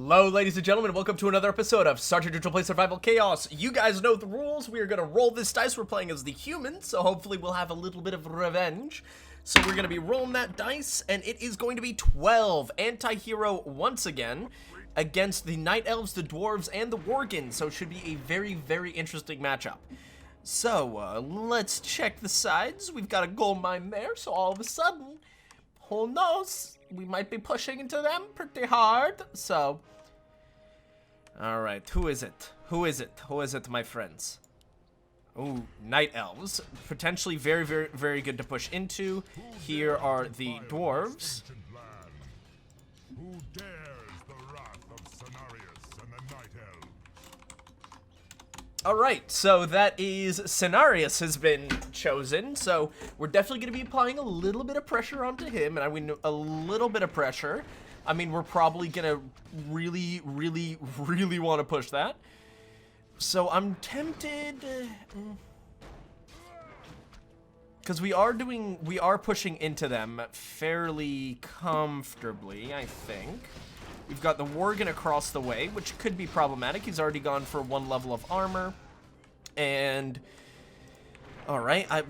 Hello, ladies and gentlemen, welcome to another episode of Sergeant Neutral Play Survival Chaos. You guys know the rules. We are going to roll this dice. We're playing as the humans, so hopefully we'll have a little bit of revenge. So we're going to be rolling that dice, and it is going to be 12 anti-hero once again against the Night Elves, the Dwarves, and the Worgans. So it should be a very, very interesting matchup. So, let's check the sides. We've got a gold mine there, so all of a sudden, who knows? We might be pushing into them pretty hard, so... Alright, who is it? Who is it? Who is it, my friends? Ooh, Night Elves. Potentially very, very, very good to push into. Here are the Dwarves. Who dares the wrath of Cenarius and the Night Elves? Alright, so that is Cenarius has been chosen, so we're definitely going to be applying a little bit of pressure onto him, and I mean a little bit of pressure. I mean, we're probably going to really, really, really want to push that. So I'm tempted, because we are pushing into them fairly comfortably, I think. We've got the Worgen across the way, which could be problematic. He's already gone for one level of armor. And, alright, I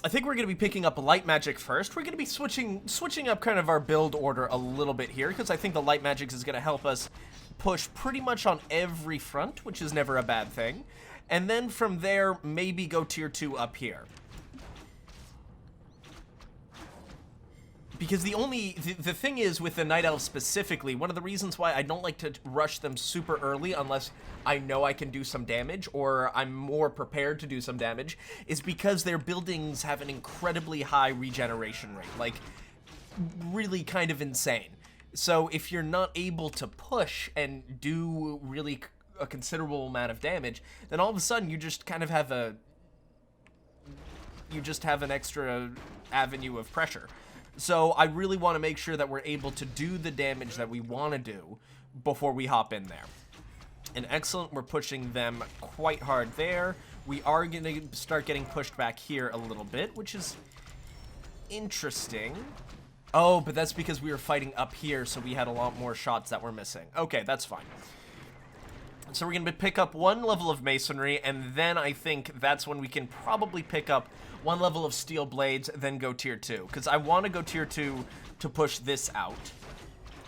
think we're going to be picking up light magic first. We're going to be switching up kind of our build order a little bit here, because I think the light magic is going to help us push pretty much on every front, which is never a bad thing. And then from there, maybe go tier 2 up here. Because the thing is, with the Night Elves specifically, one of the reasons why I don't like to rush them super early unless I know I can do some damage or I'm more prepared to do some damage, is because their buildings have an incredibly high regeneration rate, like really kind of insane. So if you're not able to push and do really a considerable amount of damage, then all of a sudden you just kind of have an extra avenue of pressure. So I really want to make sure that we're able to do the damage that we want to do before we hop in there. And excellent, we're pushing them quite hard there. We are going to start getting pushed back here a little bit, which is interesting. Oh, but that's because we were fighting up here, so we had a lot more shots that were missing. Okay, that's fine. So we're going to pick up one level of masonry, and then I think that's when we can probably pick up one level of steel blades, then go tier 2. Because I want to go tier 2 to push this out,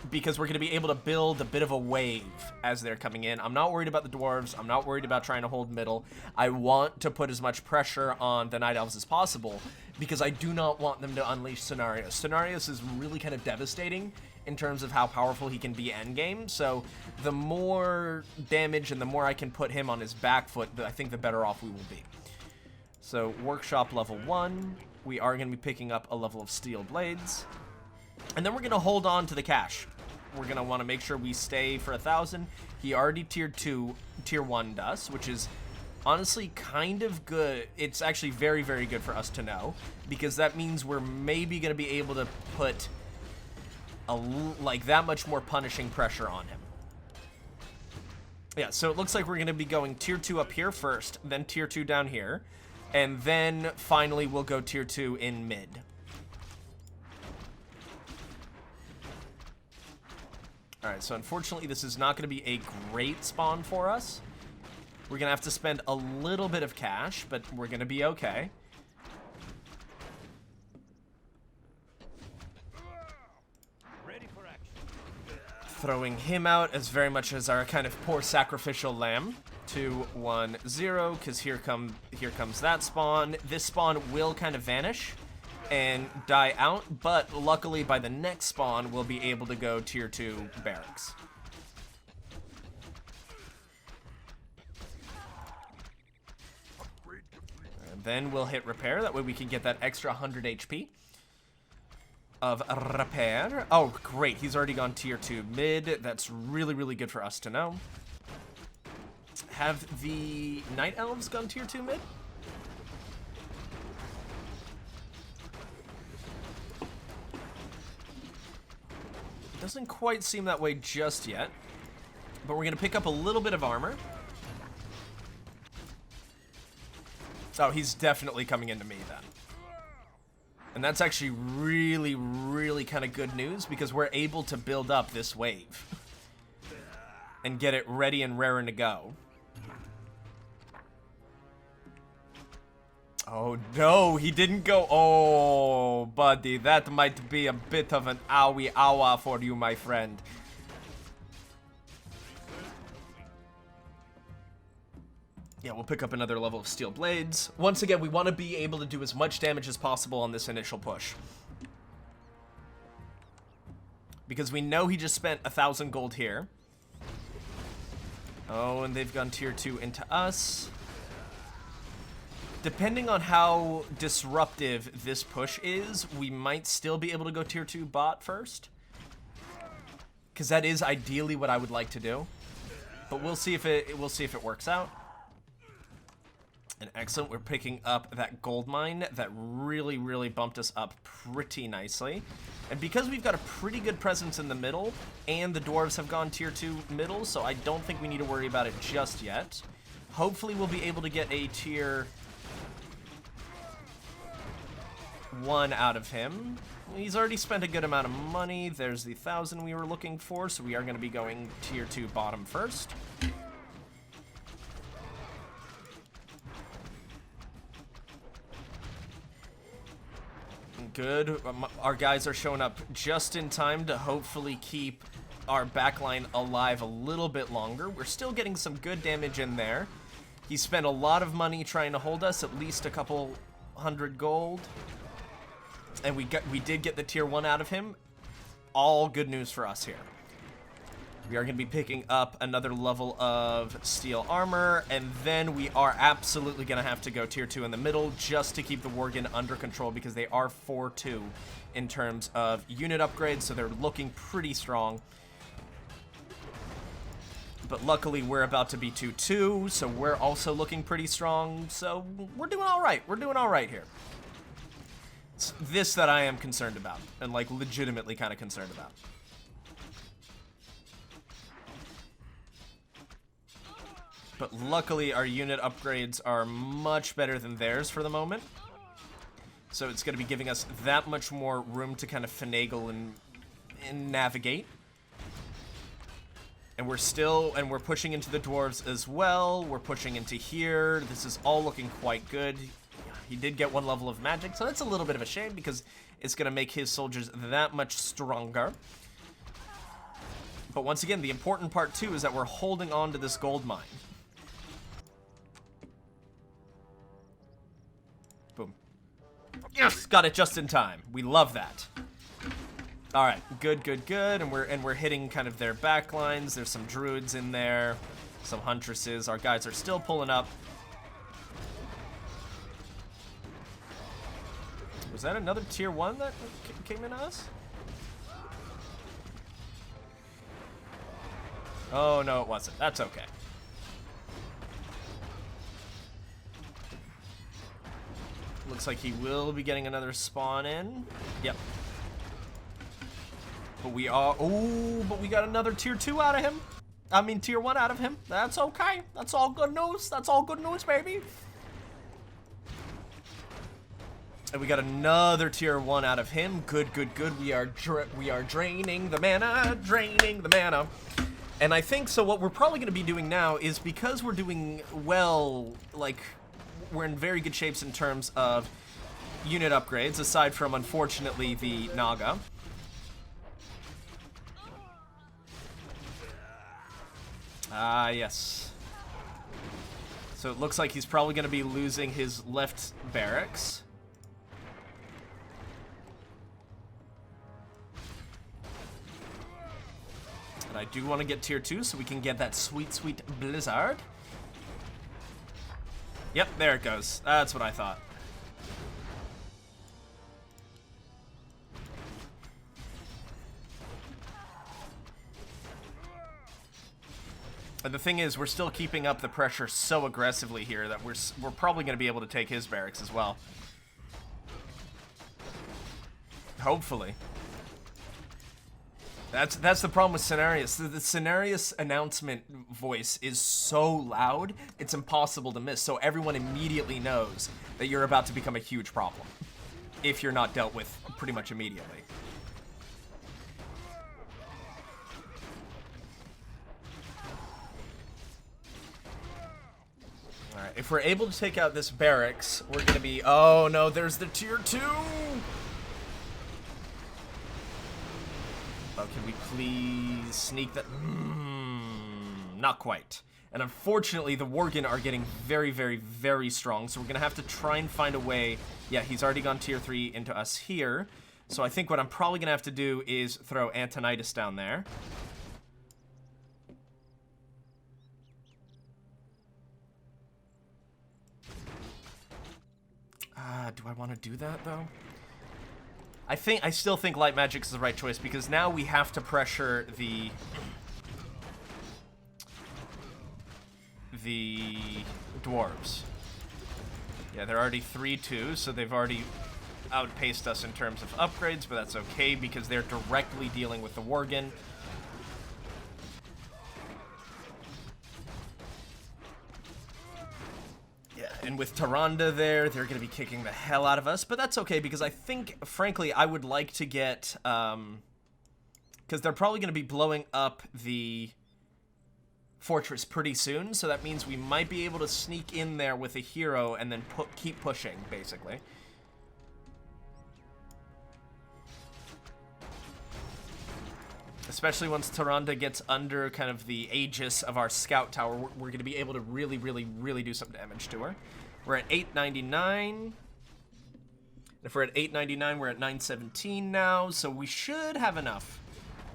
because we're going to be able to build a bit of a wave as they're coming in. I'm not worried about the dwarves. I'm not worried about trying to hold middle. I want to put as much pressure on the Night Elves as possible, because I do not want them to unleash Cenarius. Cenarius is really kind of devastating in terms of how powerful he can be endgame, so the more damage and the more I can put him on his back foot, I think the better off we will be. So, workshop level 1, we are going to be picking up a level of steel blades, and then we're going to hold on to the cash. We're going to want to make sure we stay for 1,000. He already tier 1'd us, which is honestly kind of good. It's actually very, very good for us to know, because that means we're maybe going to be able to put like that much more punishing pressure on him. Yeah, so it looks like we're going to be going tier 2 up here first, then tier 2 down here, and then finally we'll go tier 2 in mid. Alright, so unfortunately this is not going to be a great spawn for us. We're going to have to spend a little bit of cash, but we're going to be okay. Throwing him out as very much as our kind of poor sacrificial lamb. 2, 1, 0, because here comes that spawn. This spawn will kind of vanish and die out, but luckily by the next spawn we'll be able to go tier 2 barracks. And then we'll hit repair, that way we can get that extra 100 HP. Of repair. Oh, great. He's already gone tier 2 mid. That's really, really good for us to know. Have the Night Elves gone tier 2 mid? It doesn't quite seem that way just yet. But we're going to pick up a little bit of armor. Oh, he's definitely coming into me then. And that's actually really, really kind of good news because we're able to build up this wave and get it ready and raring to go. Oh no, he didn't go. Oh, buddy, that might be a bit of an owie owa for you, my friend. Yeah, we'll pick up another level of steel blades. Once again, we want to be able to do as much damage as possible on this initial push. Because we know he just spent 1,000 gold here. Oh, and they've gone tier 2 into us. Depending on how disruptive this push is, we might still be able to go tier 2 bot first. Because that is ideally what I would like to do. But we'll see if it works out. And excellent, we're picking up that gold mine that really, really bumped us up pretty nicely. And because we've got a pretty good presence in the middle, and the dwarves have gone tier 2 middle, so I don't think we need to worry about it just yet. Hopefully we'll be able to get a tier 1 out of him. He's already spent a good amount of money. There's the 1,000 we were looking for, so we are going to be going tier 2 bottom first. Good. Our guys are showing up just in time to hopefully keep our backline alive a little bit longer. We're still getting some good damage in there. He spent a lot of money trying to hold us, at least a couple 100 gold. And we did get the tier 1 out of him. All good news for us here. We are going to be picking up another level of steel armor, and then we are absolutely going to have to go tier 2 in the middle just to keep the Worgen under control because they are 4-2 in terms of unit upgrades, so they're looking pretty strong. But luckily, we're about to be 2-2, so we're also looking pretty strong, so we're doing all right. We're doing all right here. It's this that I am concerned about, and like legitimately kind of concerned about. But luckily, our unit upgrades are much better than theirs for the moment. So it's going to be giving us that much more room to kind of finagle and navigate. And we're pushing into the dwarves as well. We're pushing into here. This is all looking quite good. He did get 1 level of magic, so that's a little bit of a shame because it's going to make his soldiers that much stronger. But once again, the important part too is that we're holding on to this gold mine. Boom. Yes, got it just in time. We love that. All right, good, good, good. And we're hitting kind of their back lines. There's some druids in there, some huntresses. Our guys are still pulling up. Was that another tier 1 that came into us? Oh, no, it wasn't. That's okay. Looks like he will be getting another spawn in. Yep. But we are... Ooh, but we got another tier 2 out of him. I mean, tier 1 out of him. That's okay. That's all good news. That's all good news, baby. And we got another tier 1 out of him. Good, good, good. We are draining the mana. Draining the mana. And I think, so what we're probably going to be doing now is because we're doing well, like, we're in very good shapes in terms of unit upgrades, aside from, unfortunately, the Naga. Ah, yes. So it looks like he's probably going to be losing his left barracks. And I do want to get tier 2 so we can get that sweet, sweet blizzard. Yep, there it goes. That's what I thought. And the thing is, we're still keeping up the pressure so aggressively here that we're probably going to be able to take his barracks as well. Hopefully. That's the problem with Cenarius. The Cenarius announcement voice is so loud, it's impossible to miss. So everyone immediately knows that you're about to become a huge problem. if you're not dealt with pretty much immediately. Alright, if we're able to take out this barracks, we're gonna be... Oh no, there's the tier 2! Oh, can we please sneak that? Not quite. And unfortunately, the Worgen are getting very, very, very strong, so we're going to have to try and find a way. Yeah, he's already gone tier 3 into us here. So I think what I'm probably going to have to do is throw Antonitis down there. Do I want to do that, though? I still think Light Magic is the right choice, because now we have to pressure the dwarves. Yeah, they're already 3-2, so they've already outpaced us in terms of upgrades, but that's okay because they're directly dealing with the Worgen. Yeah, and with Tyrande there, they're going to be kicking the hell out of us, but that's okay because I think, frankly, I would like to get, because they're probably going to be blowing up the fortress pretty soon, so that means we might be able to sneak in there with a hero and then keep pushing, basically. Especially once Tyrande gets under kind of the aegis of our scout tower, we're going to be able to really, really, really do some damage to her. We're at 899. If we're at 899, we're at 917 now, so we should have enough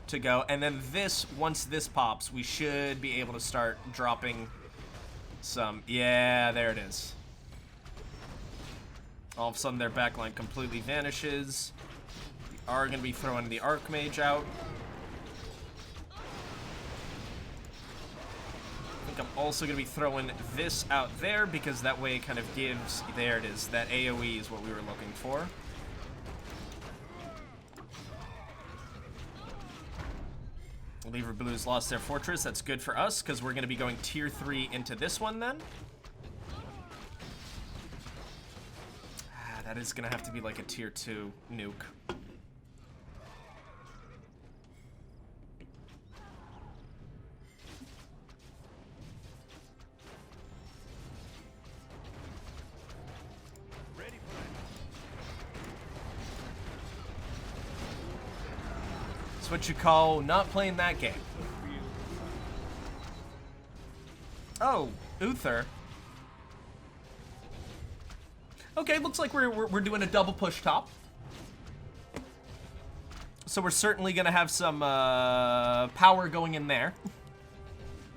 to go. And then this, once this pops, we should be able to start dropping some... Yeah, there it is. All of a sudden, their backline completely vanishes. We are going to be throwing the Archmage out. I think I'm also going to be throwing this out there because that way it kind of gives... There it is. That AoE is what we were looking for. Lever Blues lost their fortress. That's good for us because we're going to be going tier 3 into this one then. That is going to have to be like a tier 2 nuke. What you call not playing that game. Oh, Uther. Okay, looks like we're doing a double push top. So we're certainly gonna have some power going in there.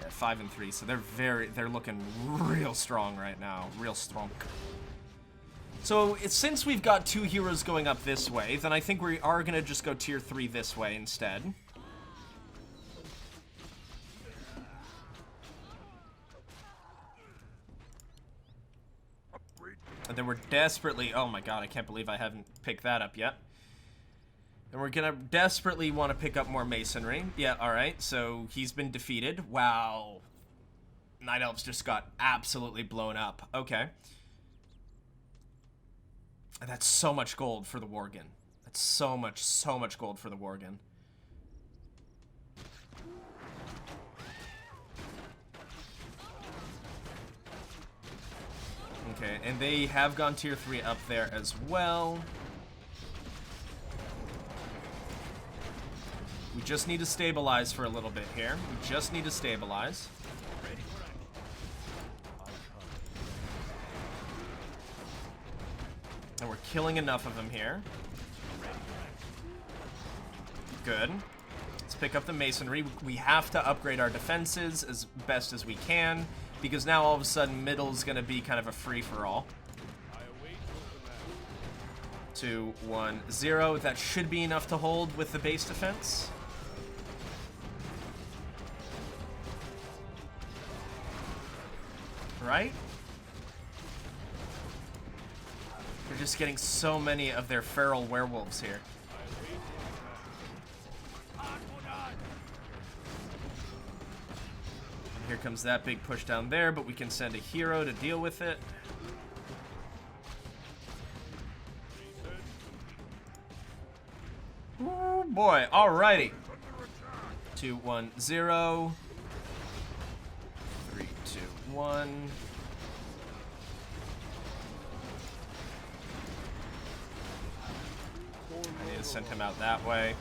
Yeah, 5 and 3, so they're looking real strong right now, real strong. So, since we've got 2 heroes going up this way, then I think we are going to just go tier 3 this way instead. And then we're desperately... Oh my god, I can't believe I haven't picked that up yet. And we're going to desperately want to pick up more masonry. Yeah, alright, so he's been defeated. Wow. Night Elves just got absolutely blown up. Okay. And that's so much gold for the Worgen. That's so much gold for the Worgen. Okay, and they have gone tier 3 up there as well. We just need to stabilize for a little bit here. We just need to stabilize. And we're killing enough of them here. Good. Let's pick up the masonry. We have to upgrade our defenses as best as we can, because now all of a sudden middle's gonna be kind of a free-for-all. 2, 1, 0. That should be enough to hold with the base defense. Right? They're just getting so many of their feral werewolves here. And here comes that big push down there, but we can send a hero to deal with it. Oh boy, alrighty. 2, 1, 0. 3, 2, 1. I need to send him out that way.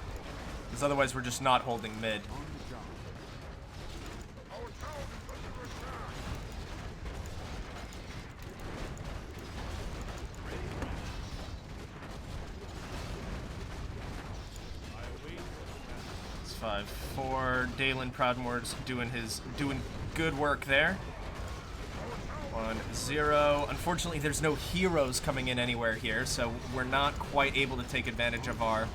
Because otherwise we're just not holding mid. It's 5-4. Dalen Proudmoore's doing good work there. 1-0. Unfortunately, there's no heroes coming in anywhere here, so we're not quite able to take advantage of our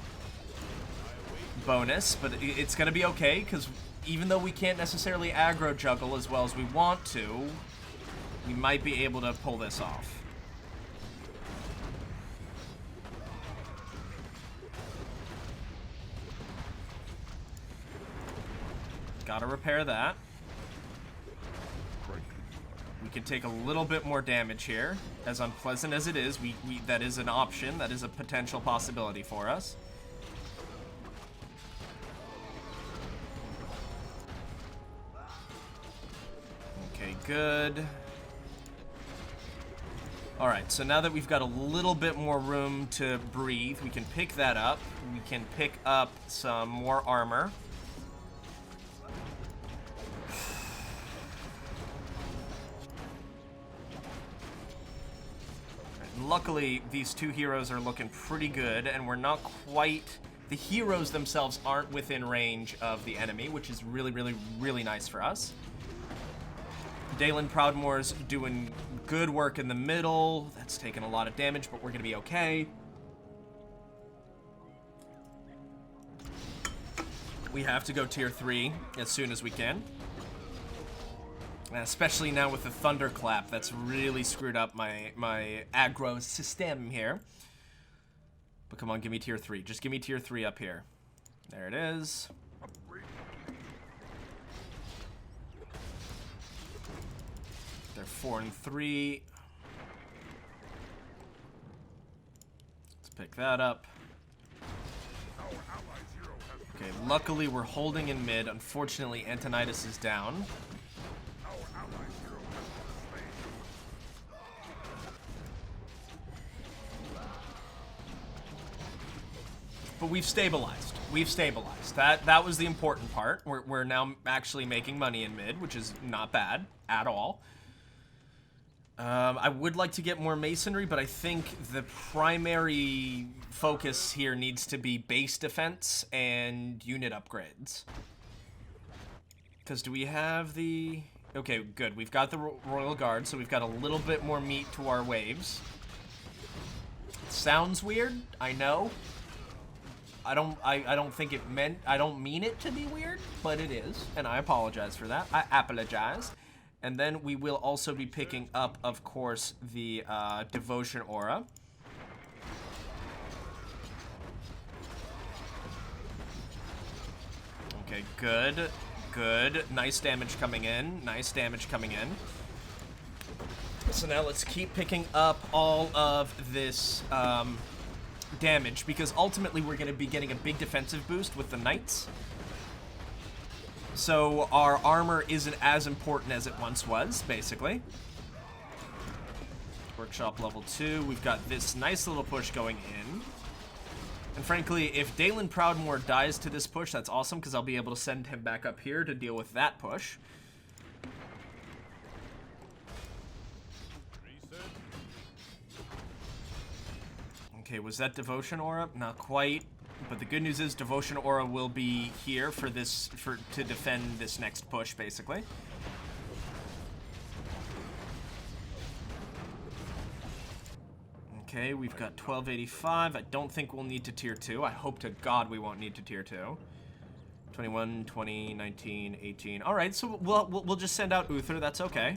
bonus, but it's going to be okay, because even though we can't necessarily aggro juggle as well as we want to, we might be able to pull this off. Gotta repair that. We can take a little bit more damage here. As unpleasant as it is, that is an option. That is a potential possibility for us. Okay, good. Alright, so now that we've got a little bit more room to breathe, we can pick that up. We can pick up some more armor. Luckily, these two heroes are looking pretty good, and we're not quite... The heroes themselves aren't within range of the enemy, which is really, really, really nice for us. Dalen Proudmoore's doing good work in the middle. That's taking a lot of damage, but we're going to be okay. We have to go tier 3 as soon as we can. Especially now with the thunderclap, that's really screwed up my aggro system here. But come on, give me tier 3. Just give me tier 3 up here. There it is. They're 4 and 3. Let's pick that up. Okay, luckily we're holding in mid. Unfortunately, Antonidas is down. But we've stabilized. We've stabilized. That was the important part. We're now actually making money in mid, which is not bad at all. I would like to get more masonry, but I think the primary focus here needs to be base defense and unit upgrades. Because do we have the... Okay, good. We've got the Royal Guard, so we've got a little bit more meat to our waves. It sounds weird, I know. I don't think it meant... I don't mean it to be weird, but it is, and I apologize for that. I apologize. And then we will also be picking up, of course, the Devotion Aura. Okay, good. Good. Nice damage coming in. Nice damage coming in. So now let's keep picking up all of this damage, because ultimately we're going to be getting a big defensive boost with the Knights. So our armor isn't as important as it once was, basically. Workshop level 2. We've got this nice little push going in. And frankly, if Dalen Proudmoore dies to this push, that's awesome, because I'll be able to send him back up here to deal with that push. Okay, was that Devotion Aura? Not quite. But the good news is Devotion Aura will be here for this, to defend this next push, basically. Okay, we've got 1285. I don't think we'll need to tier 2. I hope to God we won't need to tier 2. 21, 20, 19, 18. All right, so we'll just send out Uther. That's okay.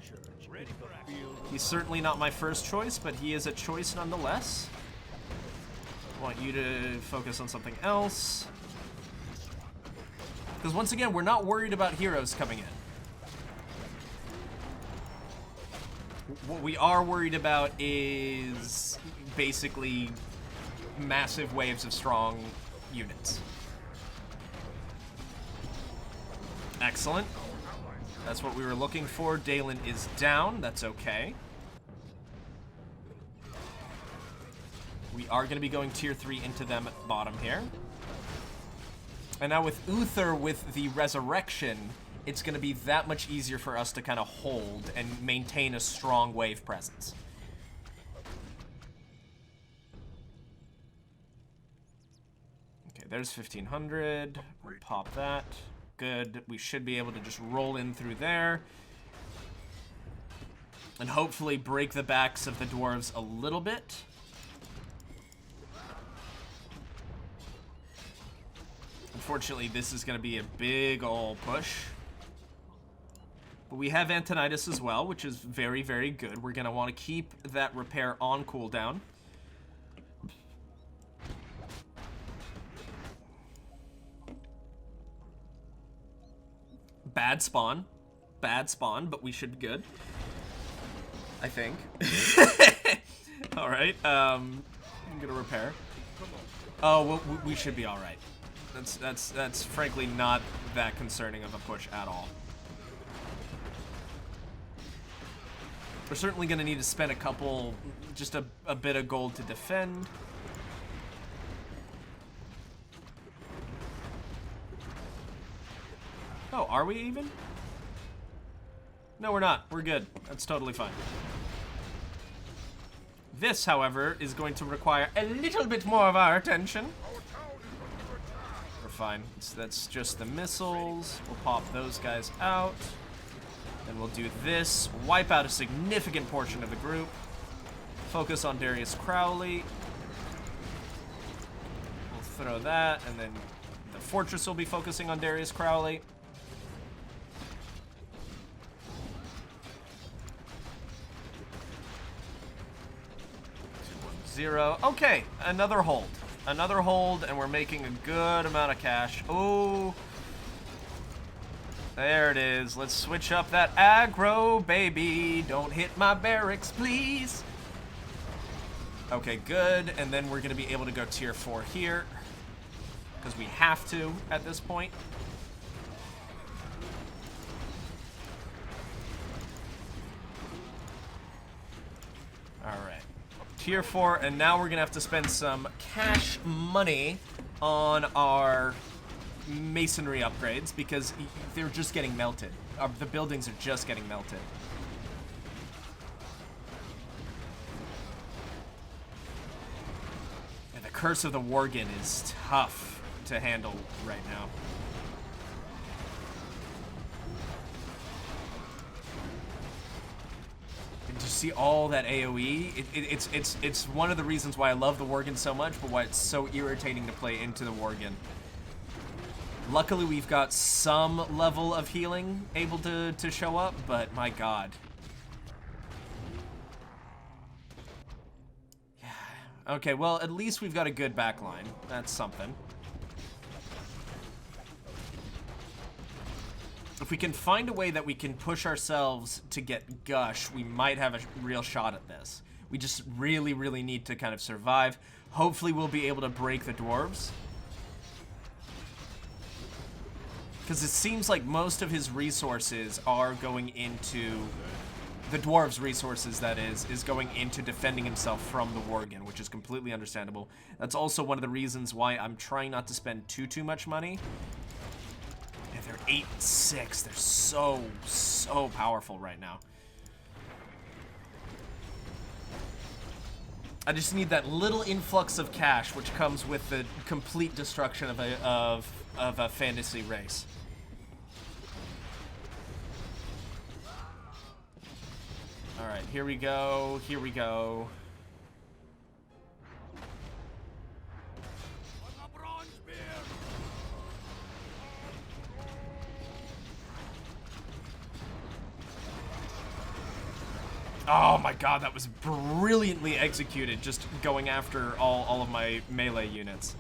He's certainly not my first choice, but he is a choice nonetheless. I want you to focus on something else. Because once again, we're not worried about heroes coming in. What we are worried about is basically massive waves of strong units. Excellent. That's what we were looking for. Dalen is down. That's okay. We are going to be going tier 3 into them at the bottom here. And now with Uther, with the resurrection, it's going to be that much easier for us to kind of hold and maintain a strong wave presence. Okay, there's 1500. We'll pop that. Good. We should be able to just roll in through there. And hopefully break the backs of the dwarves a little bit. Unfortunately, this is going to be a big ol' push. But we have Antonidas as well, which is very, very good. We're going to want to keep that repair on cooldown. Bad spawn, but we should be good, I think. All right, I'm gonna repair. Oh, well, we should be all right. That's frankly not that concerning of a push at all. We're certainly gonna need to spend a couple, just a bit of gold to defend. Oh, are we even? No, we're not. We're good. That's totally fine. This, however, is going to require a little bit more of our attention. We're fine. That's just the missiles. We'll pop those guys out. Then we'll do this. Wipe out a significant portion of the group. Focus on Darius Crowley. We'll throw that, and then the fortress will be focusing on Darius Crowley. 0. Okay, another hold. Another hold, and we're making a good amount of cash. Oh, there it is. Let's switch up that aggro, baby. Don't hit my barracks, please. Okay, good. And then we're going to be able to go tier 4 here, because we have to at this point. All right. Tier 4, and now we're gonna have to spend some cash money on our masonry upgrades because they're just getting melted. The buildings are just getting melted. And the Curse of the Worgen is tough to handle right now. To see all that AoE, it's one of the reasons why I love the Worgen so much, but why it's so irritating to play into the Worgen. Luckily, we've got some level of healing able to show up, but my god. Yeah. Okay, well, at least we've got a good backline. That's something. If we can find a way that we can push ourselves to get Gush, we might have a real shot at this. We just really, really need to kind of survive. Hopefully we'll be able to break the dwarves. Because it seems like most of his resources are going into... The dwarves' resources, that is going into defending himself from the Worgen, which is completely understandable. That's also one of the reasons why I'm trying not to spend too much money. They're 8-6. They're so powerful right now. I just need that little influx of cash, which comes with the complete destruction of a fantasy race. All right, here we go. Here we go. Oh my god, that was brilliantly executed, just going after all of my melee units.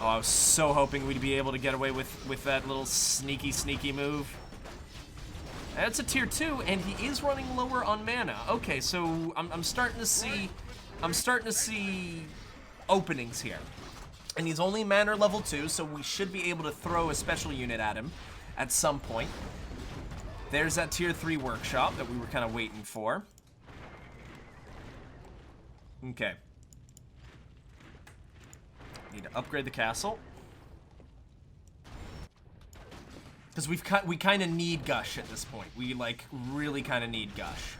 Oh, I was so hoping we'd be able to get away with that little sneaky move. That's a tier 2, and he is running lower on mana. Okay, so I'm starting to see openings here. And he's only Manor level 2, so we should be able to throw a special unit at him at some point. There's that tier 3 workshop that we were kind of waiting for. Okay. Need to upgrade the castle. Because we kind of need Gush at this point. We, like, really kind of need Gush.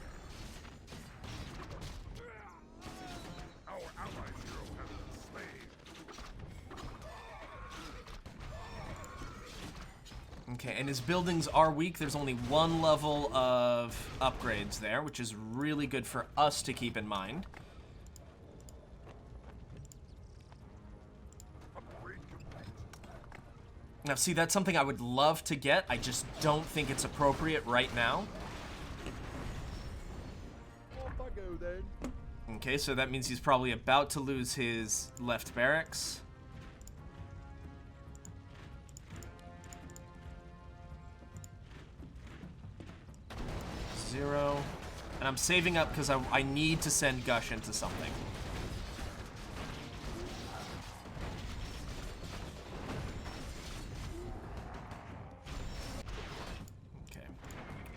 Okay, and his buildings are weak. There's only one level of upgrades there, which is really good for us to keep in mind. Now, see, that's something I would love to get. I just don't think it's appropriate right now. Off I go then. Okay, so that means he's probably about to lose his left barracks. Zero. And I'm saving up because I need to send Gush into something.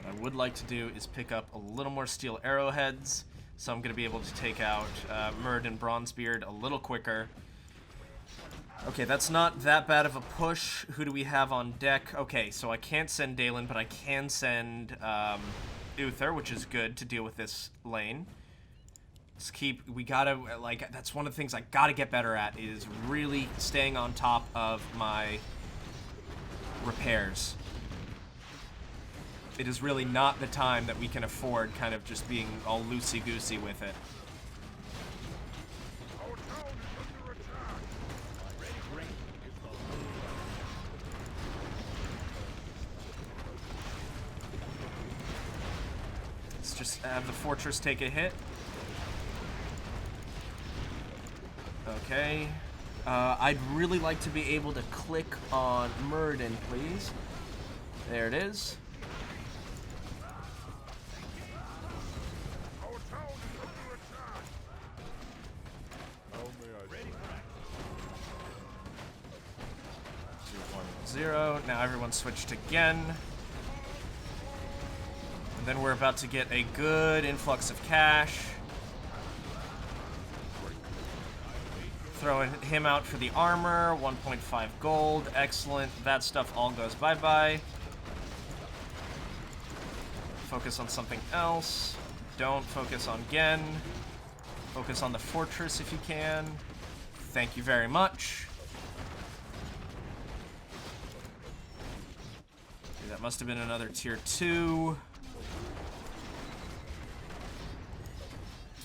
What I would like to do is pick up a little more steel arrowheads, so I'm going to be able to take out Murd and Bronzebeard a little quicker. Okay, that's not that bad of a push. Who do we have on deck? Okay, so I can't send Dalen, but I can send Uther, which is good to deal with this lane. Let's keep, we gotta, like, that's one of the things I gotta get better at, is really staying on top of my repairs. It is really not the time that we can afford kind of just being all loosey-goosey with it. Let's just have the fortress take a hit. Okay. I'd really like to be able to click on Murden, please. There it is. Now everyone's switched again. And then we're about to get a good influx of cash. Throwing him out for the armor, 1.5 gold, excellent. That stuff all goes bye-bye. Focus on something else. Don't focus on Gen. Focus on the fortress if you can. Thank you very much. That must have been another tier 2.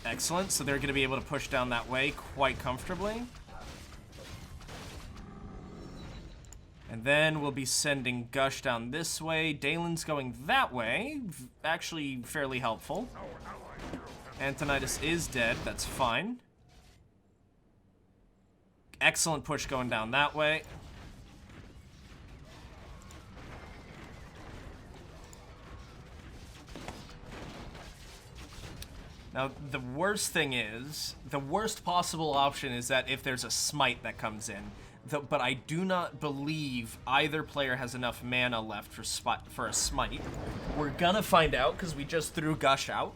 Excellent, so they're going to be able to push down that way quite comfortably. And then we'll be sending Gush down this way. Dalen's going that way. Actually fairly helpful. Antonidas is dead, that's fine. Excellent push going down that way. Now, the worst thing is, the worst possible option is that if there's a smite that comes in, but I do not believe either player has enough mana left for a smite. We're gonna find out, because we just threw Gush out.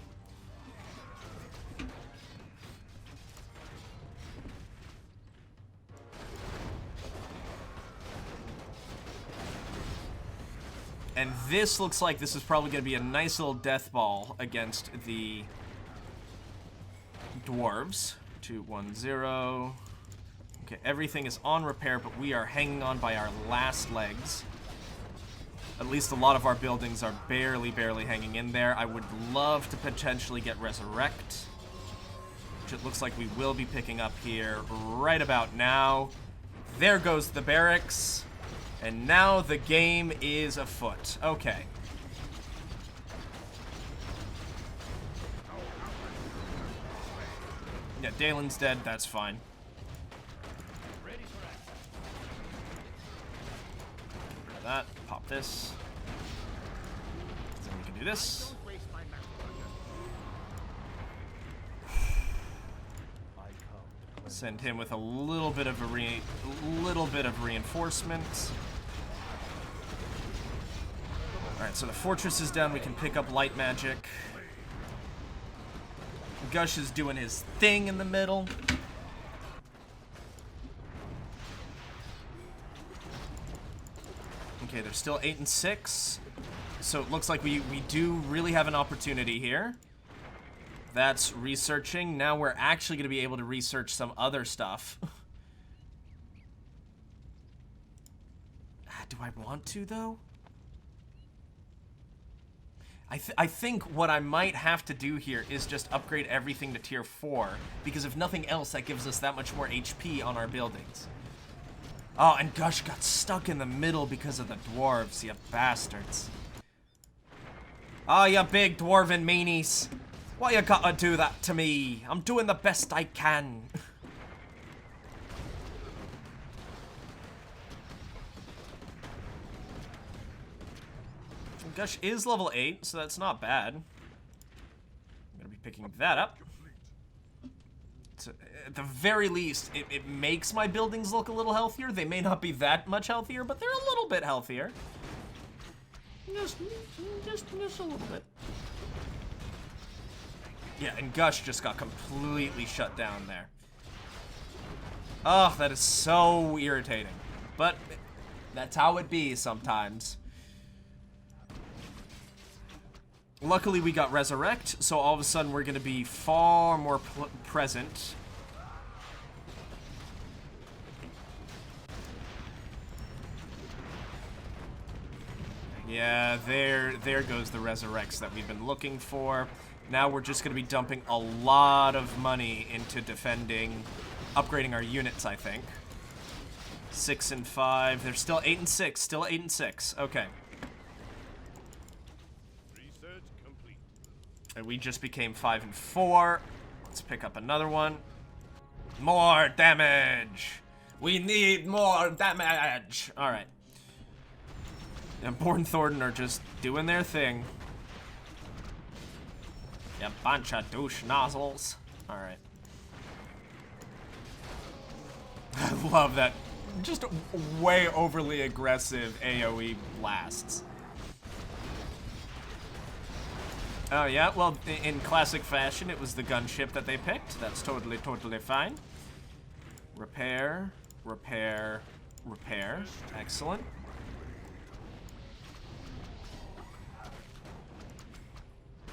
And this looks like this is probably gonna be a nice little death ball against the dwarves. 2, 1, 0. Okay, everything is on repair, but we are hanging on by our last legs. At least a lot of our buildings are barely hanging in there. I would love to potentially get Resurrect, which it looks like we will be picking up here right about now. There goes the barracks, and now the game is afoot. Okay. Yeah, Dalen's dead, that's fine. Rid of that, pop this. Then we can do this. Send him with a little bit of reinforcements. Alright, so the fortress is down. We can pick up light magic. Gush is doing his thing in the middle. Okay, they're still 8 and 6. So it looks like we do really have an opportunity here. That's researching. Now we're actually going to be able to research some other stuff. Do I want to, though? I think what I might have to do here is just upgrade everything to tier 4, because if nothing else, that gives us that much more HP on our buildings. Oh, and Gush got stuck in the middle because of the dwarves, you bastards. Oh, you big dwarven meanies. Why you gotta do that to me? I'm doing the best I can. Gush is level 8, so that's not bad. I'm gonna be picking that up. So, at the very least, it makes my buildings look a little healthier. They may not be that much healthier, but they're a little bit healthier. Just a little bit. Yeah, and Gush just got completely shut down there. Oh, that is so irritating. But that's how it be sometimes. Luckily, we got Resurrect, so all of a sudden we're going to be far more present. Yeah, there goes the Resurrects that we've been looking for. Now we're just going to be dumping a lot of money into defending, upgrading our units, I think. 6 and 5. They're still 8 and 6. Still 8 and 6. Okay. And we just became 5 and 4. Let's pick up another one. More damage! We need more damage! Alright. And Born Thornton are just doing their thing. You bunch of douche nozzles. Alright. I love that. Just way overly aggressive AoE blasts. Oh, yeah, well, in classic fashion, it was the gunship that they picked. That's totally fine. Repair, repair, repair. Excellent.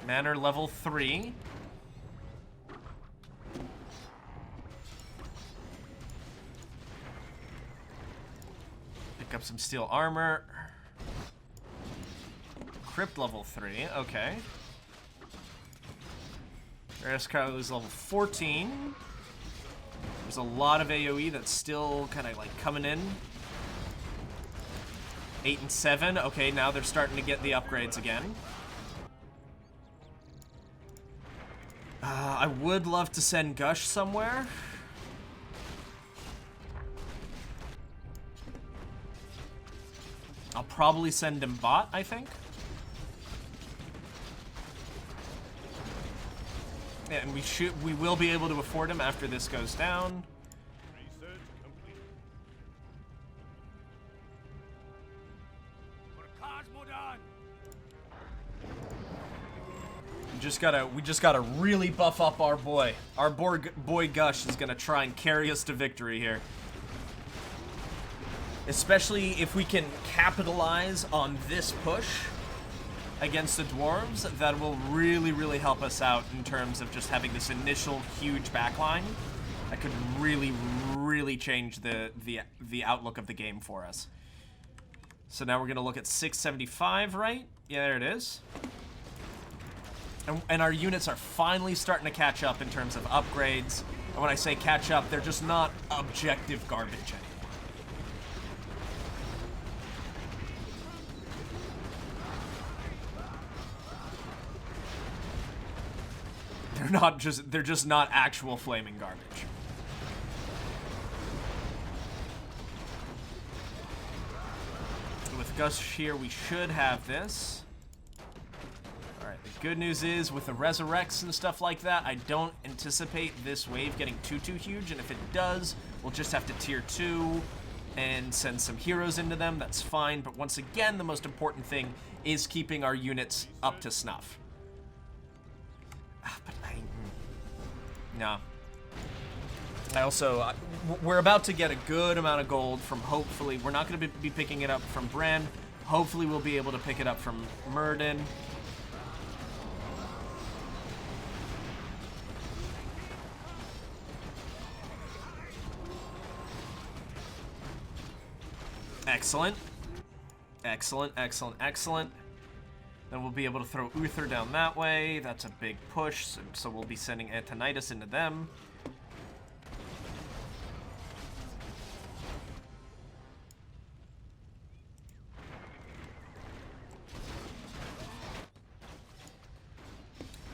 Manor level 3. Pick up some steel armor. Crypt level 3, okay. Carly's level 14. There's a lot of AoE that's still kind of like coming in. 8 and 7. Okay, now they're starting to get the upgrades again. I would love to send Gush somewhere. I'll probably send him bot, I think. Yeah, and we will be able to afford him after this goes down. Research complete. We just gotta really buff up our boy. Our boy Gush is gonna try and carry us to victory here. Especially if we can capitalize on this push against the dwarves, that will really, really help us out in terms of just having this initial huge backline. That could really, really change the outlook of the game for us. So now we're gonna look at 675, right? Yeah, there it is. And our units are finally starting to catch up in terms of upgrades. And when I say catch up, they're just not objective garbage anymore. They're just not actual flaming garbage. With Gush here, we should have this. Alright, the good news is, with the resurrects and stuff like that, I don't anticipate this wave getting too huge, and if it does, we'll just have to tier 2 and send some heroes into them. That's fine, but once again, the most important thing is keeping our units up to snuff. No. I also, we're about to get a good amount of gold from, hopefully, we're not going to be picking it up from Bran. Hopefully we'll be able to pick it up from Myrddin. Excellent. Excellent, excellent, excellent. Then we'll be able to throw Uther down that way. That's a big push, so we'll be sending Antonidas into them.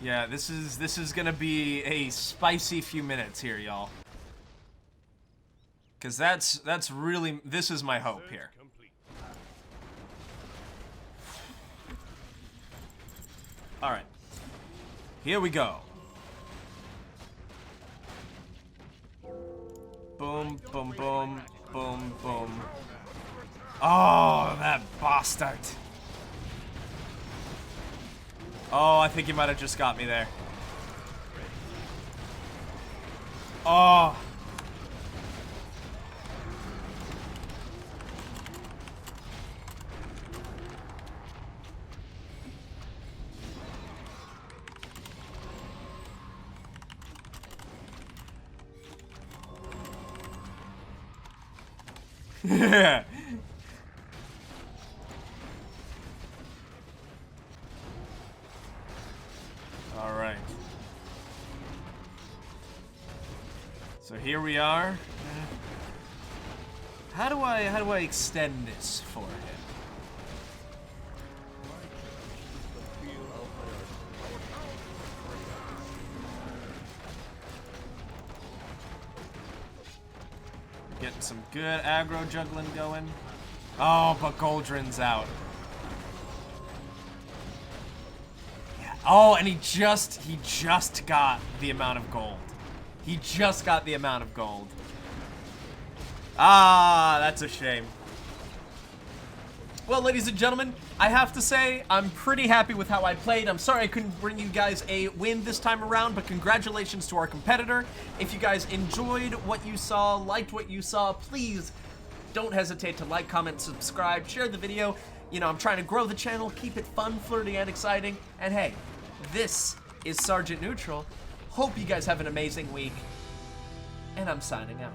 Yeah, this is gonna be a spicy few minutes here, y'all. Cause that's really, this is my hope here. All right, here we go. Boom, boom, boom, boom, boom. Oh, that bastard. Oh, I think he might have just got me there. Oh. Yeah. All right. So here we are. How do I extend this for him? Getting some good aggro juggling going. Oh, but Goldrin's out. Yeah. Oh, and he just got the amount of gold. He just got the amount of gold. Ah, that's a shame. Well, ladies and gentlemen, I have to say, I'm pretty happy with how I played. I'm sorry I couldn't bring you guys a win this time around, but congratulations to our competitor. If you guys enjoyed what you saw, liked what you saw, please don't hesitate to like, comment, subscribe, share the video. You know, I'm trying to grow the channel, keep it fun, flirty, and exciting. And hey, this is Sergeant Neutral. Hope you guys have an amazing week, and I'm signing out.